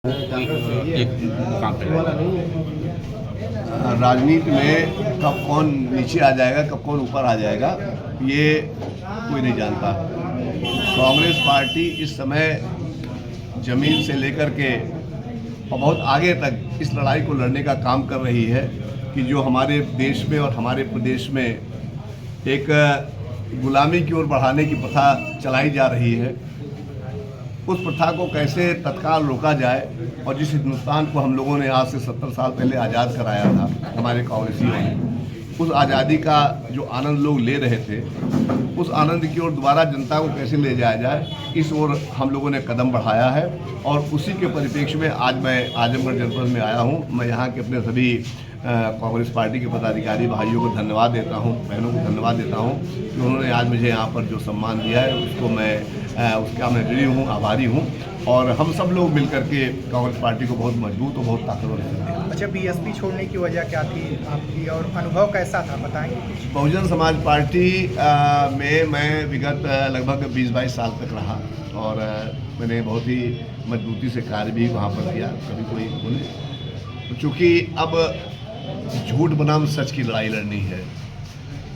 एक मुकाम पे राजनीति में कब कौन नीचे आ जाएगा, कब कौन ऊपर आ जाएगा, ये कोई नहीं जानता। कांग्रेस पार्टी इस समय जमीन से लेकर के और बहुत आगे तक इस लड़ाई को लड़ने का काम कर रही है कि जो हमारे देश में और हमारे प्रदेश में एक गुलामी की ओर बढ़ाने की प्रथा चलाई जा रही है, उस प्रथा को कैसे तत्काल रोका जाए। और जिस हिंदुस्तान को हम लोगों ने आज से 70 साल पहले आज़ाद कराया था हमारे कांग्रेसियों ने, उस आज़ादी का जो आनंद लोग ले रहे थे, उस आनंद की ओर दोबारा जनता को कैसे ले जाया जाए, इस ओर हम लोगों ने कदम बढ़ाया है। और उसी के परिप्रेक्ष्य में आज मैं आजमगढ़ जनपद में आया हूँ। मैं यहाँ के अपने सभी कांग्रेस पार्टी के पदाधिकारी भाइयों को धन्यवाद देता हूँ, बहनों को धन्यवाद देता हूँ कि उन्होंने आज मुझे यहाँ पर जो सम्मान दिया है उसको उसका मैं ऋणी हूँ, आभारी हूँ। और हम सब लोग मिलकर के कांग्रेस पार्टी को बहुत मजबूत और बहुत ताकतवर करते हैं। अच्छा, बीएसपी छोड़ने की वजह क्या थी आपकी और अनुभव कैसा था, बताएंगे? बहुजन समाज पार्टी में मैं विगत लगभग 20-22 साल तक रहा और मैंने बहुत ही मजबूती से कार्य भी वहाँ पर किया। कभी कोई बोले तो चूँकि अब झूठ बनाम सच की लड़ाई लड़नी है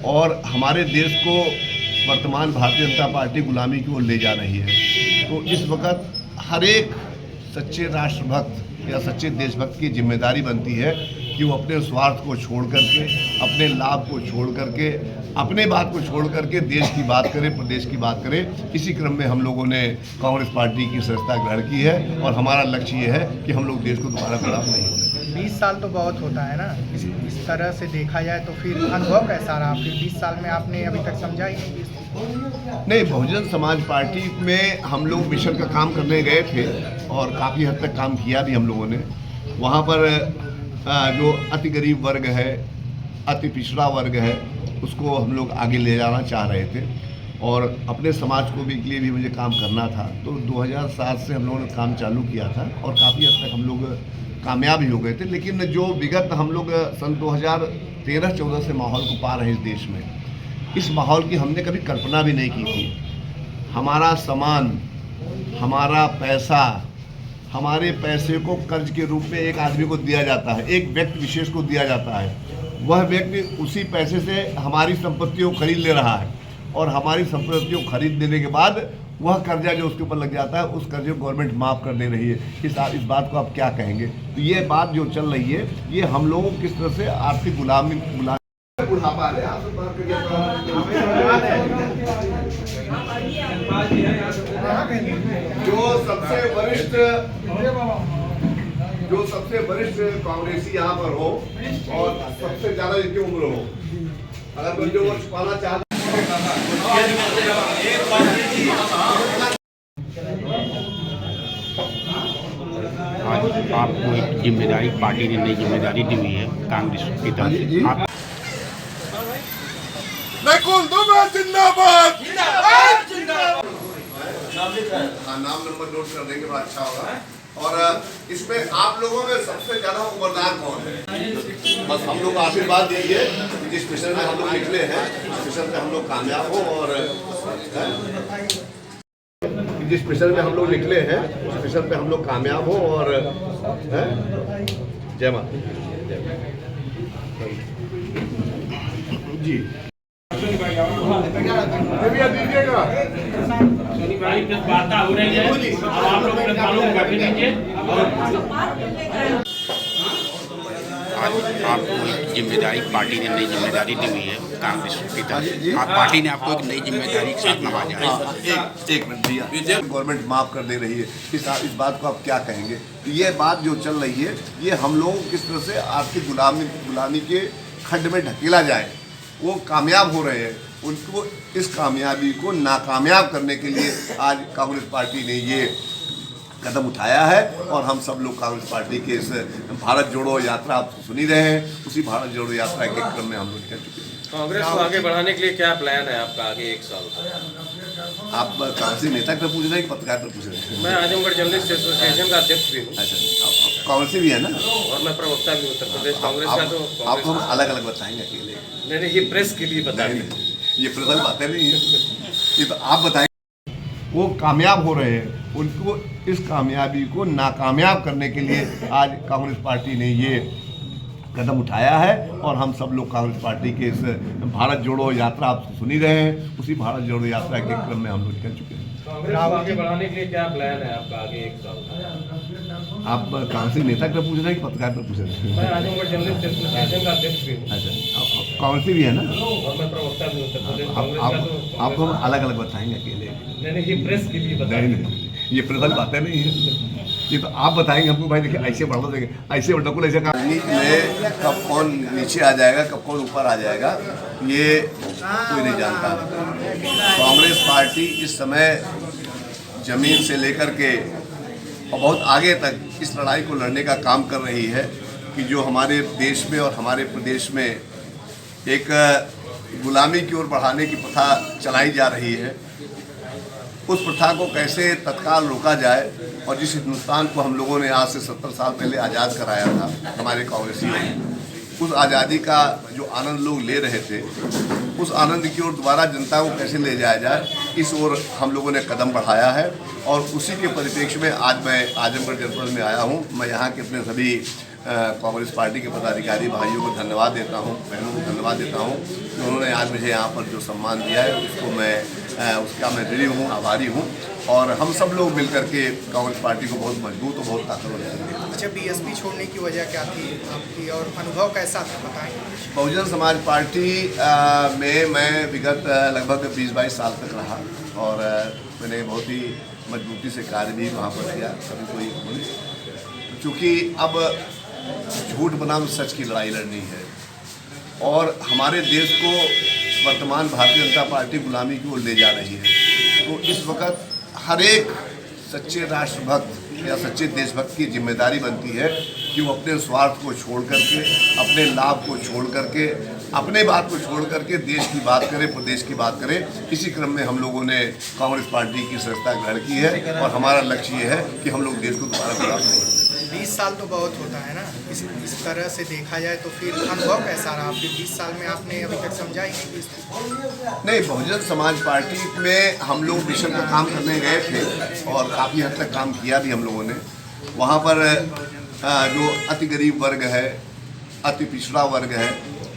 और हमारे देश को वर्तमान भारतीय जनता पार्टी गुलामी की ओर ले जा रही है, तो इस वक्त हर एक सच्चे राष्ट्रभक्त या सच्चे देशभक्त की जिम्मेदारी बनती है कि वो अपने स्वार्थ को छोड़ करके, अपने लाभ को छोड़ करके, अपने बात को छोड़ करके देश की बात करे, प्रदेश की बात करे। इसी क्रम में हम लोगों ने कांग्रेस पार्टी की सदस्यता ग्रहण की है और हमारा लक्ष्य ये है कि हम लोग देश को दोबारा गुलाम नहीं होने। 20 साल तो बहुत होता है ना, इस तरह से देखा जाए तो फिर अनुभव कैसा रहा? फिर 20 साल में आपने अभी तक समझा ही नहीं। बहुजन समाज पार्टी में हम लोग मिशन का काम करने गए थे और काफ़ी हद तक काम किया भी हम लोगों ने। वहाँ पर जो अति गरीब वर्ग है, अति पिछड़ा वर्ग है, उसको हम लोग आगे ले जाना चाह रहे थे और अपने समाज को भी के लिए भी मुझे काम करना था। तो 2007 से हम लोगों ने काम चालू किया था और काफ़ी हद तक हम लोग कामयाब ही हो गए थे। लेकिन जो विगत हम लोग सन 2013-14 से माहौल को पा रहे हैं इस देश में, इस माहौल की हमने कभी कल्पना भी नहीं की थी। हमारा सामान, हमारा पैसा, हमारे पैसे को कर्ज के रूप में एक आदमी को दिया जाता है, एक व्यक्ति विशेष को दिया जाता है। वह व्यक्ति उसी पैसे से हमारी संपत्तियों को खरीद ले रहा है और हमारी संपत्तियों को खरीद देने के बाद वह कर्जा जो उसके ऊपर लग जाता है, उस कर्जे को गवर्नमेंट माफ़ कर दे रही है। इस बात को आप क्या कहेंगे? तो ये बात जो चल रही है, ये हम लोगों को किस तरह से आर्थिक गुलामी जो सबसे वरिष्ठ कांग्रेसी यहाँ पर हो और सबसे ज्यादा जिनकी उम्र हो, अगर कोई जो छुपाना चाहता आज आपको एक जिम्मेदारी, पार्टी ने नई जिम्मेदारी दी हुई है कांग्रेस की तरफ से। आप नाम नंबर नोट कर देंगे, बड़ा अच्छा होगा। और इसमें आप लोगों में सबसे ज्यादा उम्रदार कौन है? बस हम लोग आशीर्वाद दीजिए कि जिस मिशन में हम लोग निकले हैं, उस मिशन में हम लोग कामयाब हो और जिस मिशन में हम लोग निकले हैं, उस मिशन पे हम लोग कामयाब हो और जय माता जी। दीजिएगा वार्ता हो रही है, आप लोग बैठे दीजिए। आज आपको एक जिम्मेदारी, पार्टी ने नई जिम्मेदारी दी हुई है कांग्रेस की तरफ से। आप पार्टी ने आपको एक नई जिम्मेदारी के साथ नवाजा है। एक मिनट भैया, गवर्नमेंट माफ़ कर दे रही है, इस बात को आप क्या कहेंगे? तो ये बात जो चल रही है, ये हम लोगों को किस तरह से आर्थिक गुलामी के खड्ड में ढकेला जाए, वो कामयाब हो रहे हैं। उनको इस कामयाबी को नाकामयाब करने के लिए आज कांग्रेस पार्टी ने ये कदम उठाया है और हम सब लोग कांग्रेस पार्टी के इस भारत जोड़ो यात्रा आप सुन ही रहे हैं, उसी भारत जोड़ो यात्रा के क्रम में हम लोग निकल चुके हैं। कांग्रेस को आगे बढ़ाने के लिए क्या प्लान है आपका आगे 1 साल का? आप कांग्रेसी नेता का पूछ रहे हैं कि पत्रकार का पूछ रहे हैं? मैं आजमगढ़ जर्नलिस्ट एसोसिएशन का अध्यक्ष भी हूँ। अच्छा, कांग्रेसी भी है ना? और मैं प्रवक्ता भी उत्तर प्रदेश कांग्रेस का। तो आपको हम अलग अलग बताएंगे अकेले? नहीं, ये प्रेस के लिए बता दें। ये प्रेस वाली बातें नहीं है, ये तो आप बताएंगे। वो कामयाब हो रहे हैं, उनको इस कामयाबी को नाकामयाब करने के लिए आज कांग्रेस पार्टी ने ये कदम उठाया है। और हम सब लोग कांग्रेस पार्टी के इस भारत जोड़ो यात्रा आप सुन ही रहे हैं, उसी भारत जोड़ो यात्रा के क्रम में हम लोग निकल चुके हैं। कांग्रेस को आगे बढ़ाने के लिए क्या प्लान है आपका आगे 1 साल का? आप कांग्रेस नेता पर पूछ रहे हैं कि पत्रकार पर पूछ रहे हैं? मैं आजमगढ़ जर्नलिस्ट एसोसिएशन का अध्यक्ष भी हूँ अच्छा, कांग्रेस भी है ना? और मैं प्रवक्ता भी हूँ उत्तर प्रदेश कांग्रेस का। तो आपको हम अलग अलग बताएंगे अकेले? नहीं, ये प्रेस के लिए बताएं। नहीं, ये प्रबल बातें नहीं है, ये तो आप बताएंगे हमको। भाई देखिए, ऐसे बढ़ा देंगे, ऐसे बिल्कुल ऐसे राजनीति में कब कौन नीचे आ जाएगा, कब कौन ऊपर आ जाएगा, ये कोई नहीं जानता। कांग्रेस पार्टी इस समय जमीन से लेकर के और बहुत आगे तक इस लड़ाई को लड़ने का काम कर रही है कि जो हमारे देश में और हमारे प्रदेश में एक गुलामी की ओर बढ़ाने की प्रथा चलाई जा रही है, उस प्रथा को कैसे तत्काल रोका जाए। और जिस हिंदुस्तान को हम लोगों ने आज से 70 साल पहले आज़ाद कराया था हमारे कांग्रेसियों ने, उस आज़ादी का जो आनंद लोग ले रहे थे, उस आनंद की ओर दोबारा जनता को कैसे ले जाया जाए, इस ओर हम लोगों ने कदम बढ़ाया है। और उसी के परिप्रेक्ष्य में आज मैं आजमगढ़ जनपद में आया हूँ। मैं यहाँ के अपने सभी कांग्रेस पार्टी के पदाधिकारी भाइयों को धन्यवाद देता हूँ, बहनों को धन्यवाद देता हूँ कि उन्होंने आज मुझे यहाँ पर जो सम्मान दिया है उसको उसका मैं ऋणी हूँ, आभारी हूँ। और हम सब लोग मिलकर के कांग्रेस पार्टी को बहुत मजबूत और बहुत ताकतवर करेंगे। अच्छा, बीएसपी छोड़ने की वजह क्या थी आपकी और अनुभव कैसा था, बताएं। बहुजन समाज पार्टी में मैं विगत लगभग 20-22 साल तक रहा और मैंने बहुत ही मजबूती से कार्य भी वहाँ पर किया। कभी कोई बोले, चूँकि अब झूठ बनाम सच की लड़ाई लड़नी है और हमारे देश को वर्तमान भारतीय जनता पार्टी गुलामी की ओर ले जा रही है। तो इस वक्त हर एक सच्चे राष्ट्रभक्त या सच्चे देशभक्त की जिम्मेदारी बनती है कि वो अपने स्वार्थ को छोड़ करके, अपने लाभ को छोड़ करके, अपने बात को छोड़ करके देश की बात करे, प्रदेश की बात करे। इसी क्रम में हम लोगों ने कांग्रेस पार्टी की सदस्यता ग्रहण की है और हमारा लक्ष्य ये है कि हम लोग देश को दोबारा गुलाम नहीं करें। 20 साल तो बहुत होता है ना, इस तरह से देखा जाए तो फिर अनुभव कैसा रहा? फिर 20 साल में आपने अभी तक समझा ही नहीं। बहुजन समाज पार्टी में हम लोग मिशन का काम करने गए थे और काफ़ी हद तक काम किया भी हम लोगों ने। वहाँ पर जो अति गरीब वर्ग है, अति पिछड़ा वर्ग है,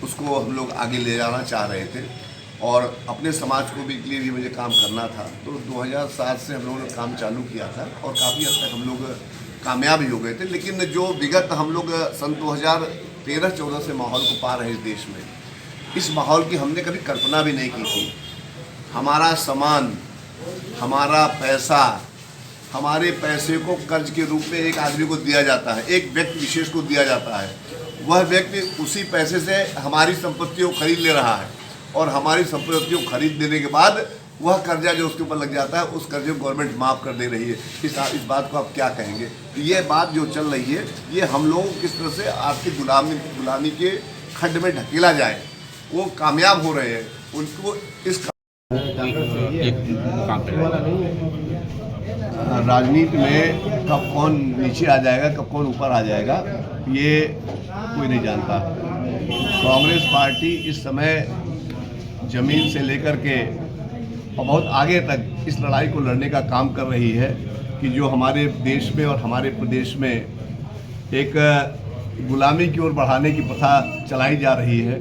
उसको हम लोग आगे ले जाना चाह रहे थे और अपने समाज को भी के लिए भी मुझे काम करना था। तो 2007 से हम लोगों ने काम चालू किया था और काफ़ी हद तक हम लोग कामयाब ही हो गए थे। लेकिन जो विगत हम लोग सन 2013-14 से माहौल को पा रहे इस देश में, इस माहौल की हमने कभी कल्पना भी नहीं की थी। हमारा सामान, हमारा पैसा, हमारे पैसे को कर्ज के रूप में एक आदमी को दिया जाता है, एक व्यक्ति विशेष को दिया जाता है। वह व्यक्ति उसी पैसे से हमारी संपत्तियों को खरीद ले रहा है और हमारी संपत्तियों को खरीद देने के बाद वह कर्जा जो उसके ऊपर लग जाता है, उस कर्जे को गवर्नमेंट माफ़ कर दे रही है। इस बात को आप क्या कहेंगे? ये बात जो चल रही है, ये हम लोग किस तरह से आपकी गुलामी के खड्ड में ढकेला जाए, वो कामयाब हो रहे हैं। उनको इस राजनीति में कब कौन नीचे आ जाएगा, कब कौन ऊपर आ जाएगा, ये कोई नहीं जानता। कांग्रेस पार्टी इस समय जमीन से लेकर के और बहुत आगे तक इस लड़ाई को लड़ने का काम कर रही है कि जो हमारे देश में और हमारे प्रदेश में एक गुलामी की ओर बढ़ाने की प्रथा चलाई जा रही है,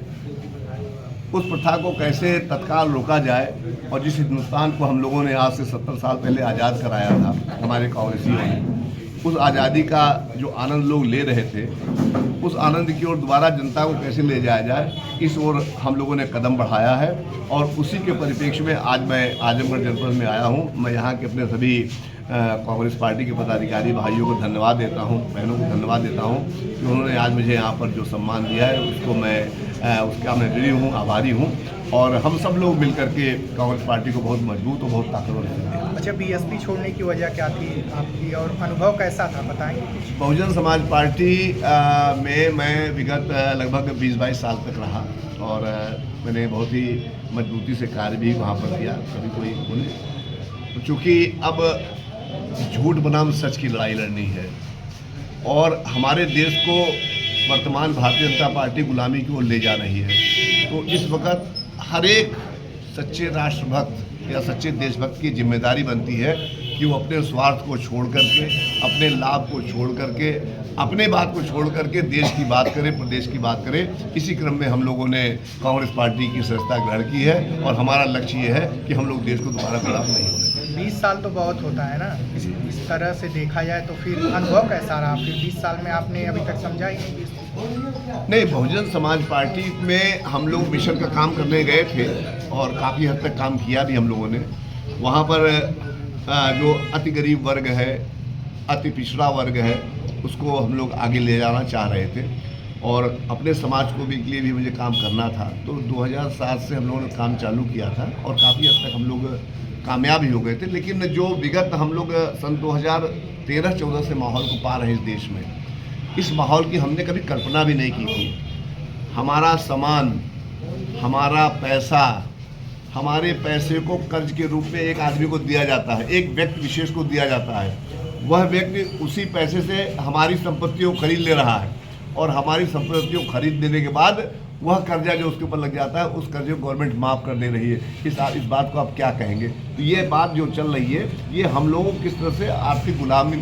उस प्रथा को कैसे तत्काल रोका जाए। और जिस हिंदुस्तान को हम लोगों ने आज से 70 साल पहले आज़ाद कराया था हमारे कांग्रेसियों ने, उस आज़ादी का जो आनंद लोग ले रहे थे, उस आनंद की ओर दोबारा जनता को कैसे ले जाया जाए, इस ओर हम लोगों ने कदम बढ़ाया है। और उसी के परिप्रेक्ष्य में आज मैं आजमगढ़ जनपद में आया हूँ। मैं यहाँ के अपने सभी कांग्रेस पार्टी के पदाधिकारी भाइयों को धन्यवाद देता हूँ, बहनों को धन्यवाद देता हूँ कि उन्होंने आज मुझे यहाँ पर जो सम्मान दिया है उसको उसका मैं ऋणी हूँ, आभारी हूँ। और हम सब लोग मिलकर के कांग्रेस पार्टी को बहुत मजबूत और बहुत ताकतवर करेंगे। अच्छा, बीएसपी छोड़ने की वजह क्या थी आपकी और अनुभव कैसा था, बताएं। बहुजन समाज पार्टी में मैं विगत लगभग 20-22 साल तक रहा और मैंने बहुत ही मजबूती से कार्य भी वहाँ पर किया। कभी कोई बोले, चूँकि अब झूठ बनाम सच की लड़ाई लड़नी है और हमारे देश को वर्तमान भारतीय जनता पार्टी गुलामी की ओर ले जा रही है। तो इस वक्त हर एक सच्चे राष्ट्रभक्त या सच्चे देशभक्त की जिम्मेदारी बनती है कि वो अपने स्वार्थ को छोड़ करके, अपने लाभ को छोड़ करके, अपने बात को छोड़ करके देश की बात करे, प्रदेश की बात करे। इसी क्रम में हम लोगों ने कांग्रेस पार्टी की सदस्यता ग्रहण की है और हमारा लक्ष्य ये है कि हम लोग देश को दोबारा खराब नहीं होने दें। 20 साल तो बहुत होता है ना, इस तरह से देखा जाए तो फिर अनुभव कैसा रहा? फिर 20 साल में आपने अभी तक समझा ही नहीं, बहुजन समाज पार्टी में हम लोग मिशन का काम करने गए थे और काफ़ी हद तक काम किया भी हम लोगों ने। वहाँ पर जो अति गरीब वर्ग है, अति पिछड़ा वर्ग है, उसको हम लोग आगे ले जाना चाह रहे थे और अपने समाज को भी के लिए भी मुझे काम करना था। तो 2007 से हम लोगों ने काम चालू किया था और काफ़ी हद तक हम लोग कामयाब ही हो गए थे। लेकिन जो विगत हम लोग सन 2013-14 से माहौल को पा रहे हैं इस देश में, इस माहौल की हमने कभी कल्पना भी नहीं की थी। हमारा सामान, हमारा पैसा, हमारे पैसे को कर्ज के रूप में एक आदमी को दिया जाता है, एक व्यक्ति विशेष को दिया जाता है। वह व्यक्ति उसी पैसे से हमारी संपत्तियों को खरीद ले रहा है और हमारी संपत्तियों को खरीद लेने के बाद वह कर्जा जो उसके ऊपर लग जाता है, उस कर्जे को गवर्नमेंट माफ़ कर दे रही है। इस बात को आप क्या कहेंगे? तो ये बात जो चल रही है, ये हम लोगों किस तरह से आर्थिक गुलामी